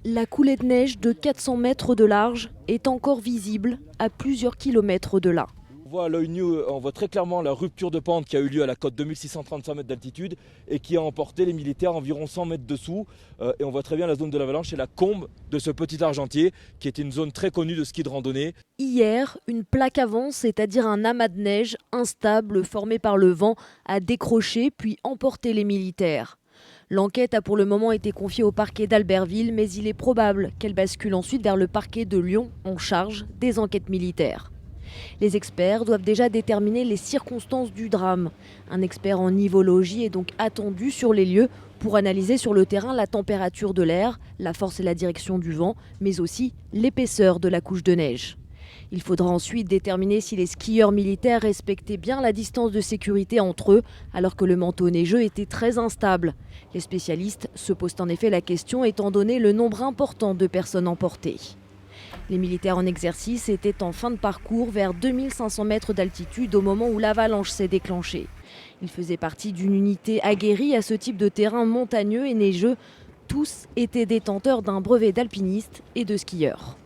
La coulée de neige de 400 mètres de large est encore visible à plusieurs kilomètres de là. On voit à l'œil nu, on voit très clairement la rupture de pente qui a eu lieu à la côte 2635 mètres d'altitude et qui a emporté les militaires environ 100 mètres dessous. Et on voit très bien la zone de l'avalanche et la combe de ce petit argentier qui était une zone très connue de ski de randonnée. Hier, une plaque avant, c'est-à-dire un amas de neige instable formé par le vent, a décroché puis emporté les militaires. L'enquête a pour le moment été confiée au parquet d'Albertville, mais il est probable qu'elle bascule ensuite vers le parquet de Lyon en charge des enquêtes militaires. Les experts doivent déjà déterminer les circonstances du drame. Un expert en nivologie est donc attendu sur les lieux pour analyser sur le terrain la température de l'air, la force et la direction du vent, mais aussi l'épaisseur de la couche de neige. Il faudra ensuite déterminer si les skieurs militaires respectaient bien la distance de sécurité entre eux, alors que le manteau neigeux était très instable. Les spécialistes se posent en effet la question étant donné le nombre important de personnes emportées. Les militaires en exercice étaient en fin de parcours vers 2500 mètres d'altitude au moment où l'avalanche s'est déclenchée. Ils faisaient partie d'une unité aguerrie à ce type de terrain montagneux et neigeux. Tous étaient détenteurs d'un brevet d'alpiniste et de skieur.